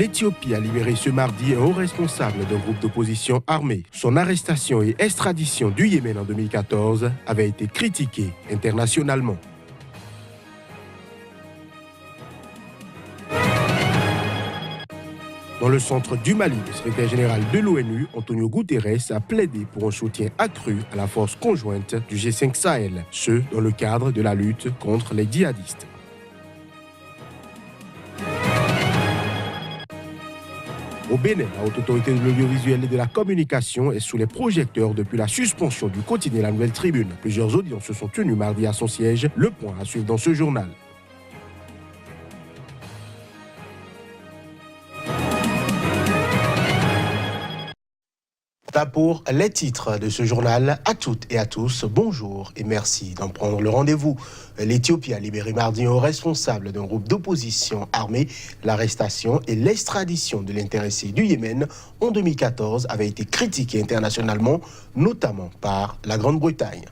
L'Éthiopie a libéré ce mardi un haut responsable d'un groupe d'opposition armé. Son arrestation et extradition du Yémen en 2014 avait été critiquée internationalement. Dans le centre du Mali, le secrétaire général de l'ONU, Antonio Guterres, a plaidé pour un soutien accru à la force conjointe du G5 Sahel, ce dans le cadre de la lutte contre les djihadistes. Au Bénin, la Haute Autorité de l'audiovisuel et de la communication est sous les projecteurs depuis la suspension du quotidien La Nouvelle Tribune. Plusieurs audiences se sont tenues mardi à son siège. Le point à suivre dans ce journal. Pour les titres de ce journal, à toutes et à tous, bonjour et merci d'en prendre le rendez-vous. L'Éthiopie a libéré mardi un responsable d'un groupe d'opposition armé. L'arrestation et l'extradition de l'intéressé du Yémen en 2014 avait été critiquée internationalement, notamment par la Grande-Bretagne.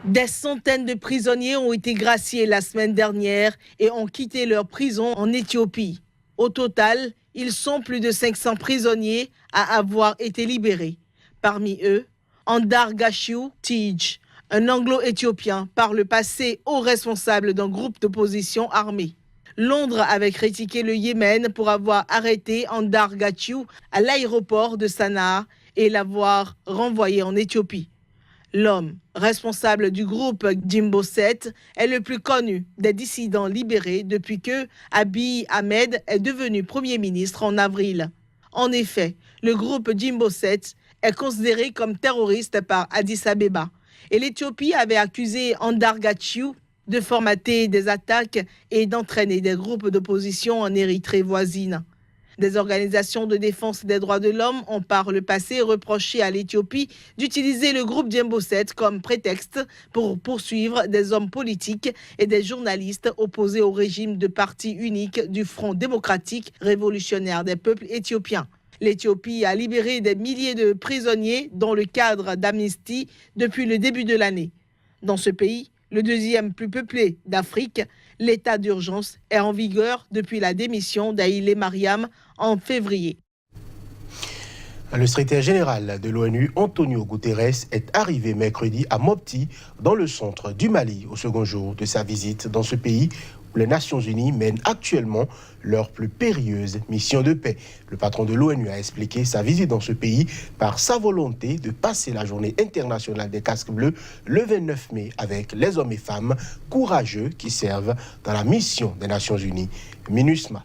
Des centaines de prisonniers ont été graciés la semaine dernière et ont quitté leur prison en Éthiopie. Au total, ils sont plus de 500 prisonniers à avoir été libérés. Parmi eux, Andargachew Tej, un anglo-éthiopien par le passé haut responsable d'un groupe d'opposition armée. Londres avait critiqué le Yémen pour avoir arrêté Andargachew à l'aéroport de Sanaa et l'avoir renvoyé en Éthiopie. L'homme responsable du groupe Jimbo 7 est le plus connu des dissidents libérés depuis que Abiy Ahmed est devenu Premier ministre en avril. En effet, le groupe Jimbo 7 est considéré comme terroriste par Addis Abeba et l'Éthiopie avait accusé Andargachew de formater des attaques et d'entraîner des groupes d'opposition en Érythrée voisine. Des organisations de défense des droits de l'homme ont par le passé reproché à l'Éthiopie d'utiliser le groupe Jimbo 7 comme prétexte pour poursuivre des hommes politiques et des journalistes opposés au régime de parti unique du Front démocratique révolutionnaire des peuples éthiopiens. L'Éthiopie a libéré des milliers de prisonniers dans le cadre d'Amnesty depuis le début de l'année. Dans ce pays, le deuxième plus peuplé d'Afrique, l'état d'urgence est en vigueur depuis la démission d'Haïlé Mariam en février. Le secrétaire général de l'ONU, Antonio Guterres, est arrivé mercredi à Mopti, dans le centre du Mali, au second jour de sa visite dans ce pays où les Nations Unies mènent actuellement leur plus périlleuse mission de paix. Le patron de l'ONU a expliqué sa visite dans ce pays par sa volonté de passer la journée internationale des casques bleus le 29 mai avec les hommes et femmes courageux qui servent dans la mission des Nations Unies. MINUSMA.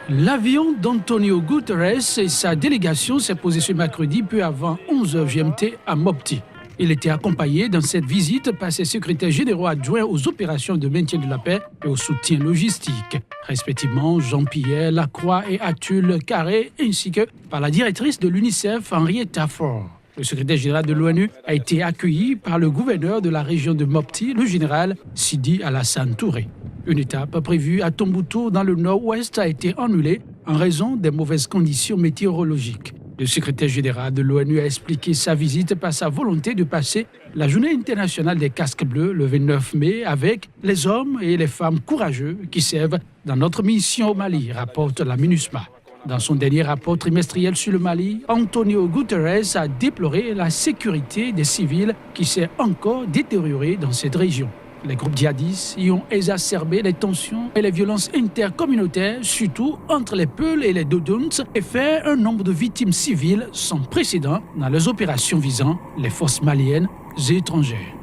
L'avion d'Antonio Guterres et sa délégation s'est posé ce mercredi peu avant 11h GMT à Mopti. Il était accompagné dans cette visite par ses secrétaires généraux adjoints aux opérations de maintien de la paix et au soutien logistique, respectivement Jean-Pierre Lacroix et Atul Carré, ainsi que par la directrice de l'UNICEF, Henrietta Fore. Le secrétaire général de l'ONU a été accueilli par le gouverneur de la région de Mopti, le général Sidi Alassane Touré. Une étape prévue à Tombouctou dans le nord-ouest a été annulée en raison des mauvaises conditions météorologiques. Le secrétaire général de l'ONU a expliqué sa visite par sa volonté de passer la journée internationale des casques bleus le 29 mai avec les hommes et les femmes courageux qui servent dans notre mission au Mali, rapporte la MINUSMA. Dans son dernier rapport trimestriel sur le Mali, Antonio Guterres a déploré la sécurité des civils qui s'est encore détériorée dans cette région. Les groupes djihadistes y ont exacerbé les tensions et les violences intercommunautaires, surtout entre les Peuls et les Dodons, et fait un nombre de victimes civiles sans précédent dans les opérations visant les forces maliennes et étrangères.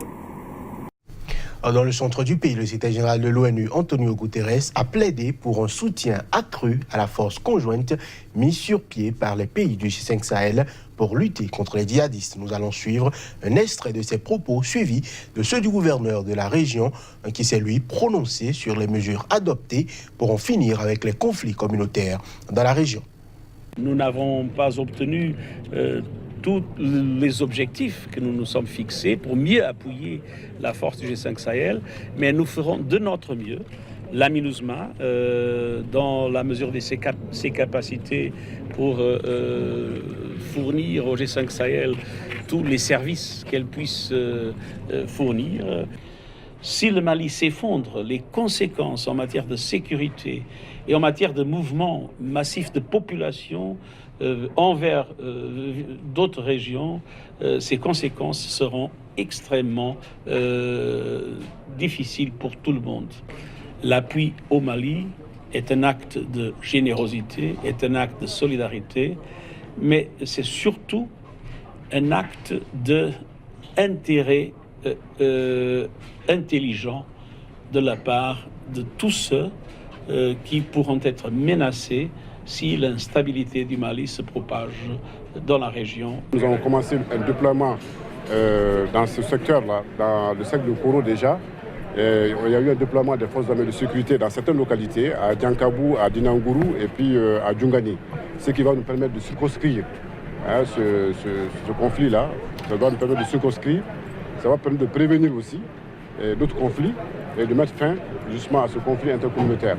Dans le centre du pays, le secrétaire général de l'ONU, Antonio Guterres, a plaidé pour un soutien accru à la force conjointe mise sur pied par les pays du G5 Sahel pour lutter contre les djihadistes. Nous allons suivre un extrait de ses propos suivis de ceux du gouverneur de la région qui s'est lui prononcé sur les mesures adoptées pour en finir avec les conflits communautaires dans la région. Nous n'avons pas obtenu tous les objectifs que nous nous sommes fixés pour mieux appuyer la force du G5 Sahel, mais nous ferons de notre mieux. La MINUSMA, dans la mesure de ses capacités pour fournir au G5 Sahel tous les services qu'elle puisse fournir. Si le Mali s'effondre, les conséquences en matière de sécurité Et en matière de mouvement massif de population envers d'autres régions, ces conséquences seront extrêmement difficiles pour tout le monde. L'appui au Mali est un acte de générosité, est un acte de solidarité, mais c'est surtout un acte d'intérêt intelligent de la part de tous ceux qui pourront être menacés si l'instabilité du Mali se propage dans la région. Nous avons commencé un déploiement dans ce secteur-là, dans le secteur de Koro déjà. Il y a eu un déploiement des forces armées de sécurité dans certaines localités, à Diankabou, à Dinangourou et puis à Djungani. Ce qui va nous permettre de circonscrire ce conflit-là. Ça doit nous permettre de circonscrire. Ça va permettre de prévenir aussi d'autres conflits et de mettre fin justement à ce conflit intercommunautaire.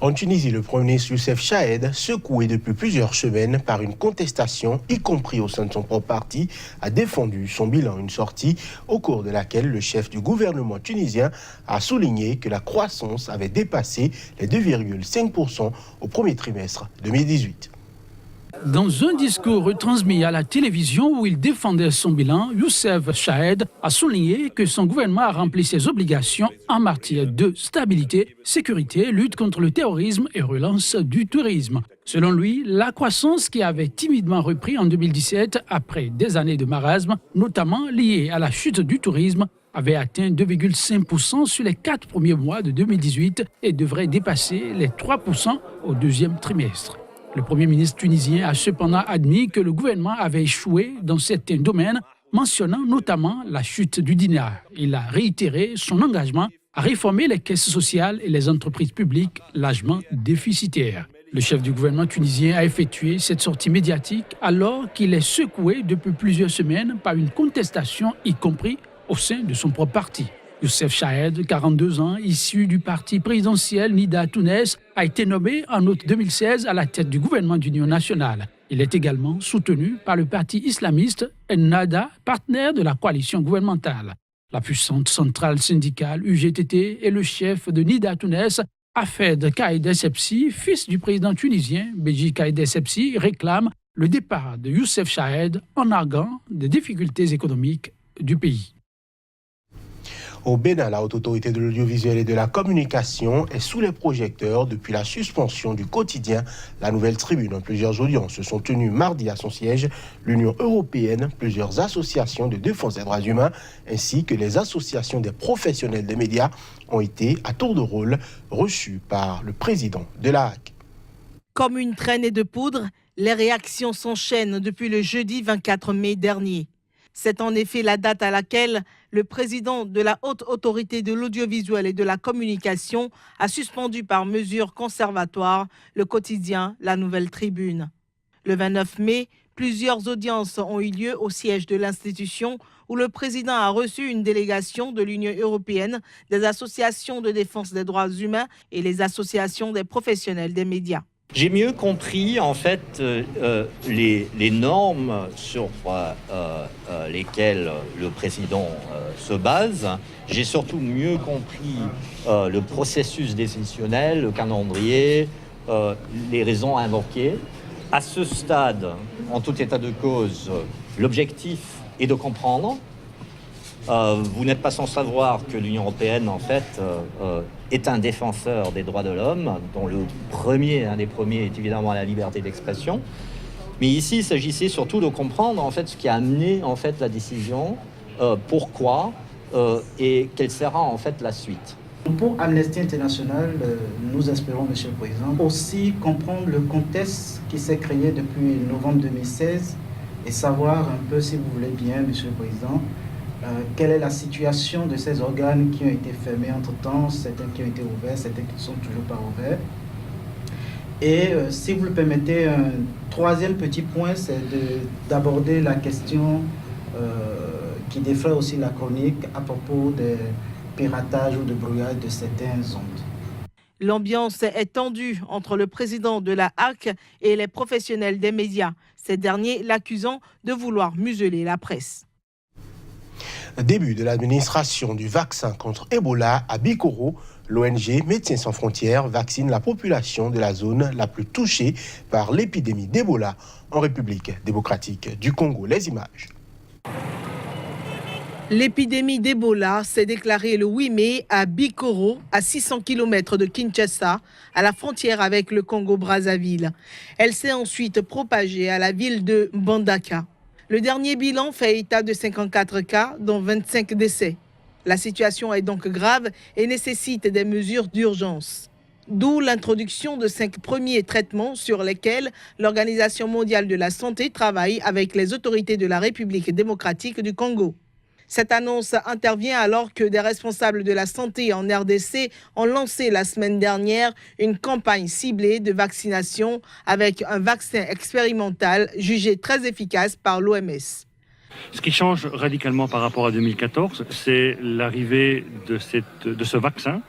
En Tunisie, le Premier ministre Youssef Chahed, secoué depuis plusieurs semaines par une contestation, y compris au sein de son propre parti, a défendu son bilan. Une sortie au cours de laquelle le chef du gouvernement tunisien a souligné que la croissance avait dépassé les 2,5% au premier trimestre 2018. Dans un discours retransmis à la télévision où il défendait son bilan, Youssef Chahed a souligné que son gouvernement a rempli ses obligations en matière de stabilité, sécurité, lutte contre le terrorisme et relance du tourisme. Selon lui, la croissance qui avait timidement repris en 2017 après des années de marasme, notamment liée à la chute du tourisme, avait atteint 2,5% sur les 4 premiers mois de 2018 et devrait dépasser les 3% au deuxième trimestre. Le Premier ministre tunisien a cependant admis que le gouvernement avait échoué dans certains domaines, mentionnant notamment la chute du dinar. Il a réitéré son engagement à réformer les caisses sociales et les entreprises publiques largement déficitaires. Le chef du gouvernement tunisien a effectué cette sortie médiatique alors qu'il est secoué depuis plusieurs semaines par une contestation, y compris au sein de son propre parti. Youssef Chahed, 42 ans, issu du parti présidentiel Nida Tounes, a été nommé en août 2016 à la tête du gouvernement d'union nationale. Il est également soutenu par le parti islamiste Ennahda, partenaire de la coalition gouvernementale. La puissante centrale syndicale UGTT et le chef de Nida Tounes, Hafed Kaïd Essebsi, fils du président tunisien Béji Kaïd Essebsi, réclame le départ de Youssef Chahed en arguant des difficultés économiques du pays. Au Bénin, la Haute Autorité de l'audiovisuel et de la communication est sous les projecteurs depuis la suspension du quotidien La Nouvelle Tribune. Plusieurs audiences se sont tenues mardi à son siège. L'Union européenne, plusieurs associations de défense des droits humains ainsi que les associations des professionnels des médias ont été à tour de rôle reçus par le président de la HAC. Comme une traînée de poudre, les réactions s'enchaînent depuis le jeudi 24 mai dernier. C'est en effet la date à laquelle le président de la Haute Autorité de l'audiovisuel et de la communication a suspendu par mesure conservatoire le quotidien La Nouvelle Tribune. Le 29 mai, plusieurs audiences ont eu lieu au siège de l'institution où le président a reçu une délégation de l'Union européenne, des associations de défense des droits humains et les associations des professionnels des médias. J'ai mieux compris en fait les normes sur lesquelles le président se base. J'ai surtout mieux compris le processus décisionnel, le calendrier, les raisons invoquées. À ce stade, en tout état de cause, l'objectif est de comprendre. Vous n'êtes pas sans savoir que l'Union européenne, en fait, est un défenseur des droits de l'homme, dont un des premiers est évidemment la liberté d'expression. Mais ici, il s'agissait surtout de comprendre, en fait, ce qui a amené, en fait, la décision, pourquoi et quelle sera, en fait, la suite. Pour Amnesty International, nous espérons, Monsieur le Président, aussi comprendre le contexte qui s'est créé depuis novembre 2016 et savoir un peu, si vous voulez bien, Monsieur le Président, quelle est la situation de ces organes qui ont été fermés entre-temps, certains qui ont été ouverts, certains qui ne sont toujours pas ouverts. Et si vous le permettez, un troisième petit point, c'est d'aborder la question qui défraie aussi la chronique à propos des piratages ou de brouillage de certaines ondes. L'ambiance est tendue entre le président de la HAC et les professionnels des médias, ces derniers l'accusant de vouloir museler la presse. Début de l'administration du vaccin contre Ebola à Bikoro, L'ONG Médecins sans frontières vaccine la population de la zone la plus touchée par l'épidémie d'Ebola en République démocratique du Congo. Les images. L'épidémie d'Ebola s'est déclarée le 8 mai à Bikoro, à 600 km de Kinshasa, à la frontière avec le Congo-Brazzaville. Elle s'est ensuite propagée à la ville de Mbandaka. Le dernier bilan fait état de 54 cas, dont 25 décès. La situation est donc grave et nécessite des mesures d'urgence. D'où l'introduction de 5 premiers traitements sur lesquels l'Organisation mondiale de la santé travaille avec les autorités de la République démocratique du Congo. Cette annonce intervient alors que des responsables de la santé en RDC ont lancé la semaine dernière une campagne ciblée de vaccination avec un vaccin expérimental jugé très efficace par l'OMS. Ce qui change radicalement par rapport à 2014, c'est l'arrivée de ce vaccin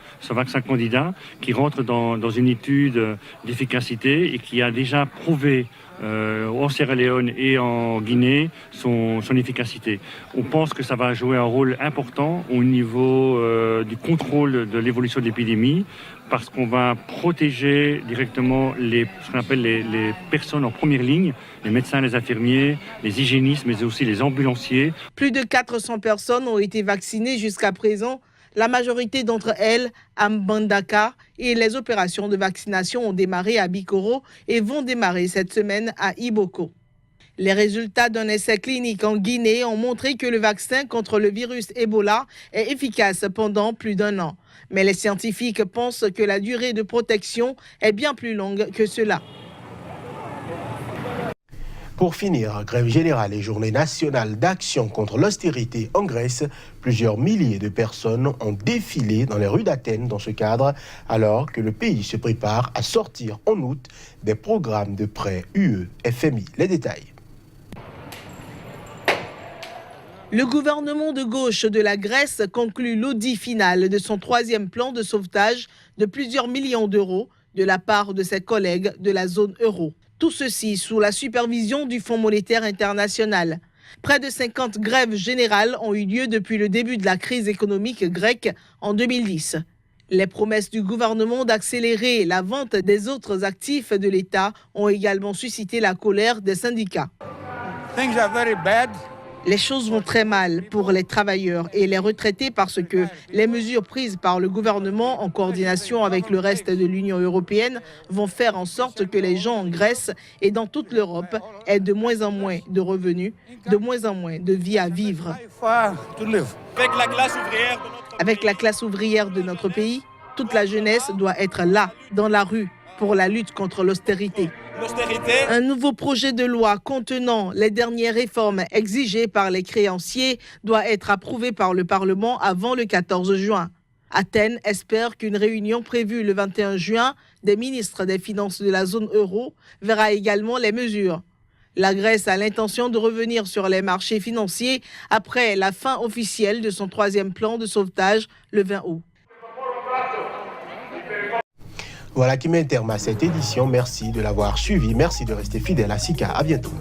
candidat qui rentre dans une étude d'efficacité et qui a déjà prouvé en Sierra Leone et en Guinée son efficacité. On pense que ça va jouer un rôle important au niveau du contrôle de l'évolution de l'épidémie parce qu'on va protéger directement ce qu'on appelle les personnes en première ligne, les médecins, les infirmiers, les hygiénistes, mais aussi les ambulanciers. Plus de 400 personnes ont été vaccinées jusqu'à présent, la majorité d'entre elles à Mbandaka, et les opérations de vaccination ont démarré à Bikoro et vont démarrer cette semaine à Iboko. Les résultats d'un essai clinique en Guinée ont montré que le vaccin contre le virus Ebola est efficace pendant plus d'1 an. Mais les scientifiques pensent que la durée de protection est bien plus longue que cela. Pour finir, grève générale et journée nationale d'action contre l'austérité en Grèce, plusieurs milliers de personnes ont défilé dans les rues d'Athènes dans ce cadre, alors que le pays se prépare à sortir en août des programmes de prêts UE-FMI. Les détails. Le gouvernement de gauche de la Grèce conclut l'audit final de son 3e plan de sauvetage de plusieurs millions d'euros de la part de ses collègues de la zone euro. Tout ceci sous la supervision du Fonds monétaire international. Près de 50 grèves générales ont eu lieu depuis le début de la crise économique grecque en 2010. Les promesses du gouvernement d'accélérer la vente des autres actifs de l'État ont également suscité la colère des syndicats. Things are very bad. Les choses vont très mal pour les travailleurs et les retraités parce que les mesures prises par le gouvernement en coordination avec le reste de l'Union européenne vont faire en sorte que les gens en Grèce et dans toute l'Europe aient de moins en moins de revenus, de moins en moins de vie à vivre. Avec la classe ouvrière de notre pays, toute la jeunesse doit être là, dans la rue, pour la lutte contre l'austérité. Un nouveau projet de loi contenant les dernières réformes exigées par les créanciers doit être approuvé par le Parlement avant le 14 juin. Athènes espère qu'une réunion prévue le 21 juin des ministres des Finances de la zone euro verra également les mesures. La Grèce a l'intention de revenir sur les marchés financiers après la fin officielle de son 3e plan de sauvetage le 20 août. Voilà qui met un terme à cette édition. Merci de l'avoir suivi. Merci de rester fidèle à Sika. À bientôt.